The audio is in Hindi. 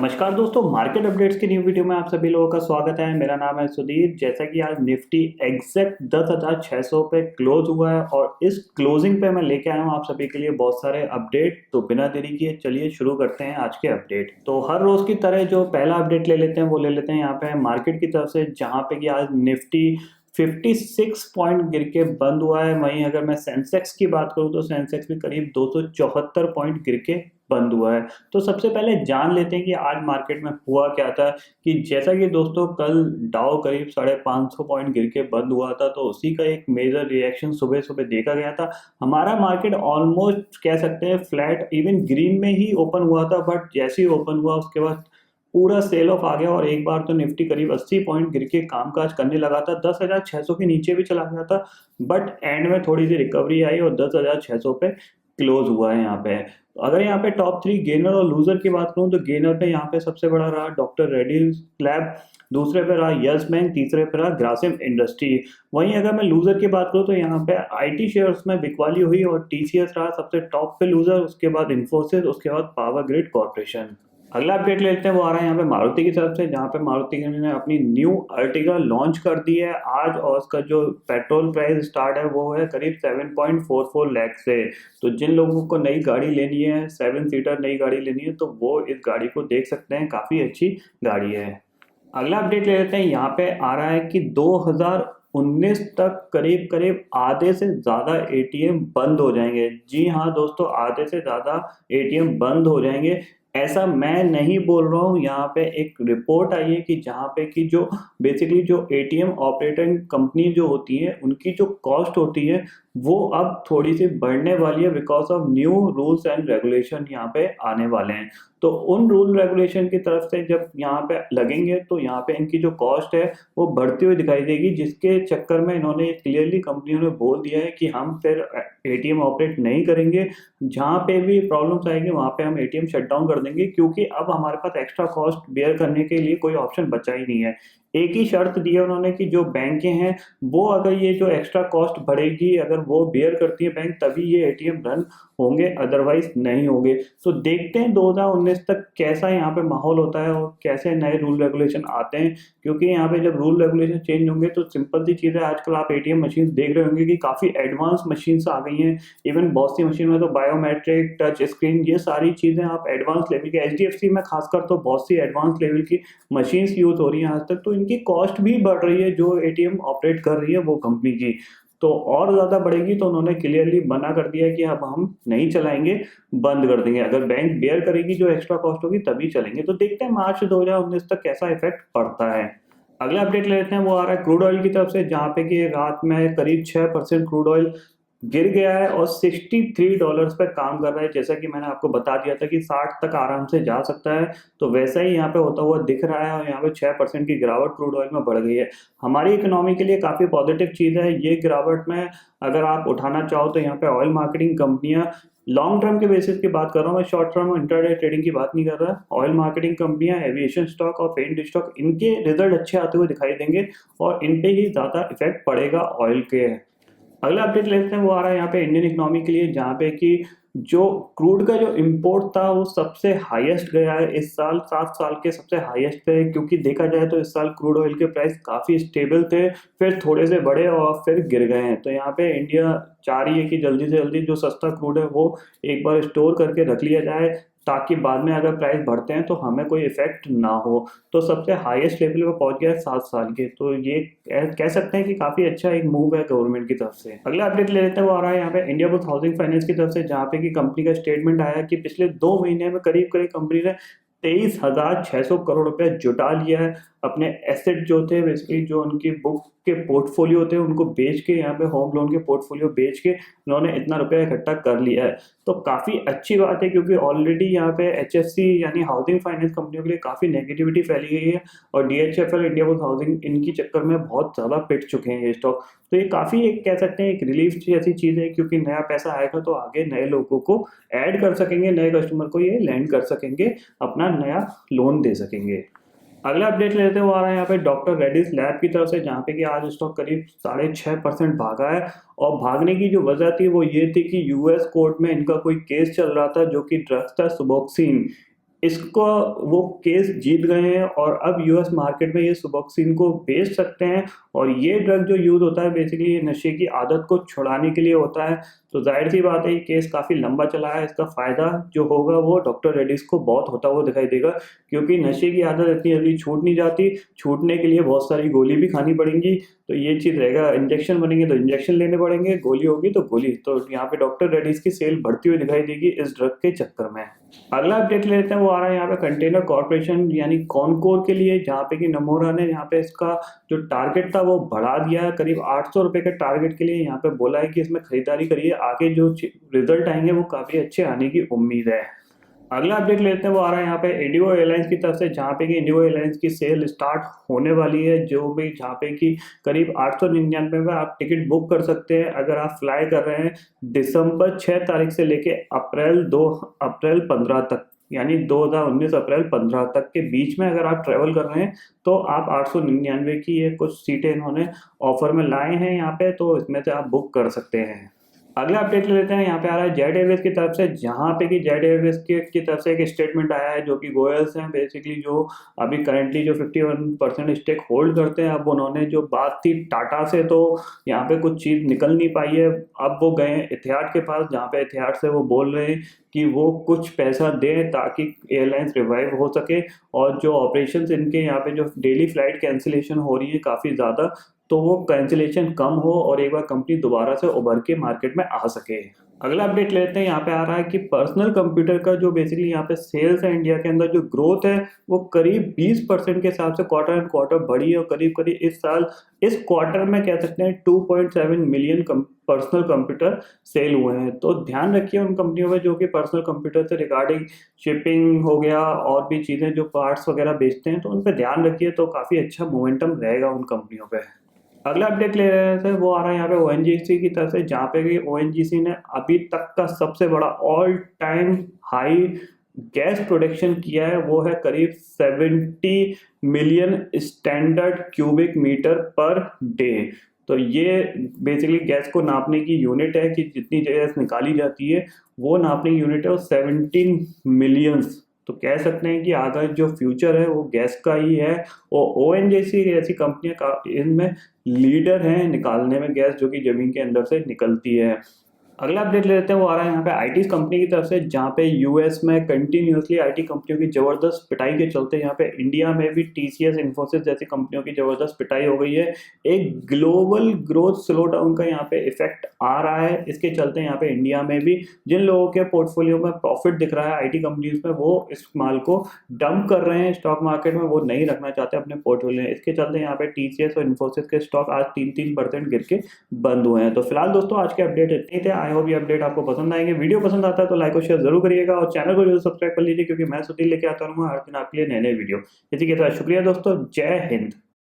नमस्कार दोस्तों, मार्केट अपडेट्स की न्यू वीडियो में आप सभी लोगों का स्वागत है। मेरा नाम है सुधीर। जैसा कि आज निफ्टी एग्जैक्ट 10,600 पे क्लोज हुआ है और इस क्लोजिंग पे मैं लेके आया हूँ आप सभी के लिए बहुत सारे अपडेट। तो बिना देरी किए चलिए शुरू करते हैं आज के अपडेट। तो हर रोज की तरह जो पहला अपडेट ले लेते हैं वो ले लेते हैं यहाँ पे मार्केट की तरफ से, जहाँ पे कि आज निफ्टी 56 पॉइंट गिर के बंद हुआ है। वहीं अगर मैं सेंसेक्स की बात करूं तो सेंसेक्स भी करीब 274 पॉइंट गिर के बंद हुआ है। तो सबसे पहले जान लेते हैं कि आज मार्केट में हुआ क्या था। कि जैसा कि दोस्तों कल डाउ करीब 550 पॉइंट गिर के बंद हुआ था, तो उसी का एक मेजर रिएक्शन सुबह सुबह देखा गया था। हमारा मार्केट ऑलमोस्ट कह सकते हैं फ्लैट इवन ग्रीन में ही ओपन हुआ था, बट जैसे ही ओपन हुआ उसके बाद पूरा सेल ऑफ आ गया और एक बार तो निफ्टी करीब 80 पॉइंट गिर के कामकाज करने लगा था। 10,600 के नीचे भी चला गया था, बट एंड में थोड़ी सी रिकवरी आई और 10,600 पे क्लोज हुआ है यहाँ पे। अगर यहाँ पे टॉप 3 गेनर और लूजर की बात करूँ तो गेनर पे यहाँ पे सबसे बड़ा रहा डॉक्टर रेड्डीज लैब, दूसरे पे रहा यस बैंक, तीसरे पे रहा ग्रासिम इंडस्ट्री। वहीं अगर मैं लूजर की बात करूँ तो यहाँ पे आईटी शेयर्स में बिकवाली हुई और टीसीएस रहा सबसे टॉप पे लूजर, उसके बाद इन्फोसिस, उसके बाद पावर ग्रिड कॉर्पोरेशन। अगला अपडेट लेते हैं, वो आ रहा है यहाँ पे मारुति की तरफ से, जहाँ पे मारुति ने अपनी न्यू अर्टिगा लॉन्च कर दी है आज और उसका जो पेट्रोल प्राइस स्टार्ट है वो है करीब 7.44 लाख से। तो जिन लोगों को नई गाड़ी लेनी है, 7 सीटर नई गाड़ी लेनी है, तो वो इस गाड़ी को देख सकते हैं, काफ़ी अच्छी गाड़ी है। अगला अपडेट ले लेते हैं, यहाँ पे आ रहा है कि 2019 तक करीब करीब आधे से ज़्यादा एटीएम बंद हो जाएंगे। जी हाँ दोस्तों, आधे से ज़्यादा एटीएम बंद हो जाएंगे। ऐसा मैं नहीं बोल रहा हूँ, यहाँ पे एक रिपोर्ट आई है कि जहाँ पे कि जो बेसिकली जो एटीएम ऑपरेटिंग कंपनी जो होती है उनकी जो कॉस्ट होती है वो अब थोड़ी सी बढ़ने वाली है because of new rules and regulation यहाँ पे आने वाले हैं। तो उन रूल रेगुलेशन की तरफ से जब यहाँ पे लगेंगे तो यहाँ पे इनकी जो कॉस्ट है वो बढ़ती हुई दिखाई देगी, जिसके चक्कर में इन्होंने क्लियरली कंपनियों ने बोल दिया है कि हम फिर एटीएम ऑपरेट नहीं करेंगे। जहाँ पे भी प्रॉब्लम्स आएंगे वहाँ पे हम एटीएम शट डाउन कर देंगे, क्योंकि अब हमारे पास एक्स्ट्रा कॉस्ट बेयर करने के लिए कोई ऑप्शन बचा ही नहीं है। एक ही शर्त दी है उन्होंने कि जो बैंकें हैं वो अगर ये जो एक्स्ट्रा कॉस्ट बढ़ेगी अगर वो बेयर करती है बैंक, तभी ये एटीएम रन होंगे, अदरवाइज नहीं होंगे। तो देखते हैं 2019 तक कैसा यहाँ पे माहौल होता है और कैसे नए रूल रेगुलेशन आते हैं, क्योंकि यहाँ पे जब रूल रेगुलेशन चेंज होंगे तो सिंपल सी चीज़ है, आजकल आप एटीएम मशीन देख रहे होंगे कि काफ़ी एडवांस मशीन्स आ गई हैं। इवन बहुत सी मशीन में तो बायोमेट्रिक, टच स्क्रीन, ये सारी चीज़ें आप एडवांस लेवल की, एचडीएफसी में खासकर तो बहुत सी एडवांस लेवल की मशीन्स यूज हो रही हैं आज तक। तो इनकी कॉस्ट भी बढ़ रही है जो एटीएम ऑपरेट कर रही है वो कंपनी की, तो और ज़्यादा बढ़ेगी। तो उन्होंने क्लियरली मना कर दिया है कि अब हम नहीं चलाएंगे, बंद कर देंगे। अगर बैंक बेयर करेगी जो एक्स्ट्रा कॉस्ट होगी तभी चलेंगे। तो देखते हैं मार्च 2019 तक कैसा इफेक्ट पड़ता है। अगला अपडेट ले लेते हैं, वो आ रहा है क्रूड ऑयल की तरफ से, जहाँ पे कि रात में करीब 6% क्रूड ऑयल गिर गया है और $63 पे काम कर रहा है। जैसा कि मैंने आपको बता दिया था कि 60 तक आराम से जा सकता है, तो वैसा ही यहाँ पे होता हुआ दिख रहा है और यहाँ पे 6% की गिरावट क्रूड ऑयल में बढ़ गई है। हमारी इकोनॉमी के लिए काफ़ी पॉजिटिव चीज़ है ये गिरावट में। अगर आप उठाना चाहो तो यहाँ पे ऑयल मार्केटिंग कंपनियां, लॉन्ग टर्म के बेसिस की बात कर रहा हूँ मैं, शॉर्ट टर्म इंटरडे ट्रेडिंग की बात नहीं कर रहा। ऑयल मार्केटिंग कंपनियां, एविएशन स्टॉक और पेंट स्टॉक, इनके रिजल्ट अच्छे आते हुए दिखाई देंगे और इन पे ही ज़्यादा इफेक्ट पड़ेगा ऑयल के। अगला अपडेट लेते हैं, वो आ रहा है यहाँ पे इंडियन इकोनॉमी के लिए, जहाँ पे कि जो क्रूड का जो इंपोर्ट था वो सबसे हाईएस्ट गया है इस साल, 7 साल के सबसे हाईएस्ट पे। क्योंकि देखा जाए तो इस साल क्रूड ऑयल के प्राइस काफ़ी स्टेबल थे, फिर थोड़े से बढ़े और फिर गिर गए हैं। तो यहाँ पे इंडिया चाह रही है कि जल्दी से जल्दी जो सस्ता क्रूड है वो एक बार स्टोर करके रख लिया जाए, ताकि बाद में अगर प्राइस बढ़ते हैं तो हमें कोई इफेक्ट ना हो। तो सबसे हाईएस्ट लेवल पे पहुंच गया है 7 साल के, तो ये कह सकते हैं कि काफी अच्छा एक मूव है गवर्नमेंट की तरफ से। अगला अपडेट ले लेते हैं, वो आ रहा है यहाँ पे इंडिया बुल्स हाउसिंग फाइनेंस की तरफ से, जहाँ पे कि कंपनी का स्टेटमेंट आया कि पिछले 2 महीने में करीब करीब कंपनी ने 23,600 करोड़ रुपए जुटा लिया है। अपने एसेट जो थे बेसिकली जो उनकी बुक के पोर्टफोलियो थे उनको बेच के, यहाँ पे होम लोन के पोर्टफोलियो बेच के उन्होंने इतना रुपया इकट्ठा कर लिया है। तो काफ़ी अच्छी बात है, क्योंकि ऑलरेडी यहाँ पे एचएफसी यानी हाउसिंग फाइनेंस कंपनियों के लिए काफ़ी नेगेटिविटी फैली गई है और डीएचएफएल, इंडिया बुल्स हाउसिंग, इनकी चक्कर में बहुत ज़्यादा पिट चुके हैं ये स्टॉक। तो ये काफ़ी एक कह सकते हैं एक रिलीफ जैसी चीज़ है, क्योंकि नया पैसा आएगा तो आगे नए लोगों को ऐड कर सकेंगे, नए कस्टमर को ये लैंड कर सकेंगे, अपना नया लोन दे सकेंगे। अगला अपडेट लेते हैं, वो आ रहा है यहाँ पे डॉक्टर रेड्डीज लैब की तरफ से, जहाँ पे कि आज स्टॉक करीब 6.5% भागा है। और भागने की जो वजह थी वो ये थी कि यूएस कोर्ट में इनका कोई केस चल रहा था जो कि ड्रग्स था सुबोक्सिन। इसको वो केस जीत गए हैं और अब यूएस मार्केट में ये सुबोक्सिन को बेच सकते हैं। और ये ड्रग जो यूज होता है बेसिकली ये नशे की आदत को छुड़ाने के लिए होता है। तो जाहिर सी बात है ये केस काफ़ी लंबा चला है, इसका फ़ायदा जो होगा वो डॉक्टर रेड्डीज को बहुत होता हुआ दिखाई देगा, क्योंकि नशे की आदत इतनी जल्दी छूट नहीं जाती। छूटने के लिए बहुत सारी गोली भी खानी पड़ेंगी, तो ये चीज़ रहेगा। इंजेक्शन बनेंगे तो इंजेक्शन लेने पड़ेंगे, गोली होगी तो गोली। तो यहाँ पे डॉक्टर रेड्डीज की सेल बढ़ती हुई दिखाई देगी इस ड्रग के चक्कर में। अगला अपडेट लेते हैं, वो आ रहा है यहाँ पे कंटेनर कॉर्पोरेशन यानी कॉनकोर के लिए, जहाँ पे कि नमोरा ने यहाँ पे इसका जो टारगेट था वो बढ़ा दिया है। करीब 800 रुपये के टारगेट के लिए यहाँ पे बोला है कि इसमें खरीदारी करिए, आगे जो रिजल्ट आएंगे वो काफ़ी अच्छे आने की उम्मीद है। अगला अपडेट लेते हैं, वो आ रहा है यहाँ पे इंडिगो एयरलाइंस की तरफ से, जहाँ पे कि इंडिगो एयरलाइंस की सेल स्टार्ट होने वाली है, जो भी जहाँ पे कि करीब 899 में आप टिकट बुक कर सकते हैं अगर आप फ्लाई कर रहे हैं दिसंबर 6 तारीख से लेके अप्रैल 15 तक, यानी 2019 अप्रैल 15 तक के बीच में अगर आप ट्रेवल कर रहे हैं तो आप 899 की ये कुछ सीटें इन्होंने ऑफर में लाए हैं यहाँ पे, तो इसमें से आप बुक कर सकते हैं। अगला अपडेट ले लेते हैं, यहाँ पे आ रहा है जेट एयरवेज की तरफ से, जहाँ पे कि जेट एयरवेज की तरफ से एक स्टेटमेंट आया है, जो कि गोयल्स हैं बेसिकली जो अभी करंटली जो 51% स्टेक होल्ड करते हैं। अब उन्होंने जो बात थी टाटा से, तो यहाँ पे कुछ चीज़ निकल नहीं पाई है। अब वो गए एथिहाद के पास, जहाँ पे एथिहाद से वो बोल रहे हैं कि वो कुछ पैसा दें ताकि एयरलाइंस रिवाइव हो सके, और जो ऑपरेशंस इनके यहाँ पे जो डेली फ्लाइट कैंसिलेशन हो रही है काफ़ी ज़्यादा, तो वो कैंसिलेशन कम हो और एक बार कंपनी दोबारा से उभर के मार्केट में आ सके। अगला अपडेट लेते हैं, यहाँ पे आ रहा है कि पर्सनल कंप्यूटर का जो बेसिकली यहाँ पे सेल्स है इंडिया के अंदर, जो ग्रोथ है वो करीब 20% के हिसाब से क्वार्टर एंड क्वार्टर बढ़ी है, और करीब करीब इस साल इस क्वार्टर में कह सकते हैं 2.7 मिलियन पर्सनल कंप्यूटर सेल हुए हैं। तो ध्यान रखिए उन कंपनियों में जो कि पर्सनल कंप्यूटर से रिगार्डिंग शिपिंग हो गया और भी चीज़ें जो पार्ट्स वगैरह बेचते हैं, तो उन पर ध्यान रखिए, तो काफ़ी अच्छा मोमेंटम रहेगा उन कंपनियों पर। अगला अपडेट ले रहे थे, वो आ रहा है यहाँ पे ओएनजीसी की तरफ से, जहाँ पे ओएनजीसी ने अभी तक का सबसे बड़ा all time high gas production किया है, वो है करीब 70 million standard cubic meter per day. तो ये बेसिकली गैस को नापने की यूनिट है कि जितनी गैस निकाली जाती है वो नापने की यूनिट है, और 17 मिलियंस। तो कह सकते हैं कि आगे जो फ्यूचर है वो गैस का ही है, और ओएनजीसी जैसी कंपनियां इनमें लीडर हैं निकालने में गैस जो कि जमीन के अंदर से निकलती है। अगला अपडेट ले लेते हैं, वो आ रहा है यहाँ पे आईटी कंपनी की तरफ से, जहाँ पे यूएस में कंटिन्यूसली आईटी कंपनियों की जबरदस्त पिटाई के चलते यहाँ पे इंडिया में भी टीसीएस इन्फोसिस जैसी कंपनियों की जबरदस्त पिटाई हो गई है। एक ग्लोबल ग्रोथ स्लो डाउन का यहाँ पे इफेक्ट आ रहा है, इसके चलते यहाँ पे इंडिया में भी जिन लोगों के पोर्टफोलियो में प्रॉफिट दिख रहा है आईटी कंपनीज में, वो इस माल को डंप कर रहे हैं स्टॉक मार्केट में, वो नहीं रखना चाहते अपने पोर्टफोलियो में। इसके चलते यहाँ पे टीसीएस और इन्फोसिस के स्टॉक आज 3-3% गिर के बंद हुए हैं। तो फिलहाल दोस्तों आज के अपडेट इतने थे, आई होप ये अपडेट आपको पसंद आएंगे। वीडियो पसंद आता है तो लाइक और शेयर जरूर करिएगा, और चैनल को जरूर सब्सक्राइब कर लीजिए, क्योंकि मैं सुधीर लेके आता रहूंगा हर दिन आपके लिए नए नए वीडियो। इसी के साथ शुक्रिया दोस्तों, जय हिंद।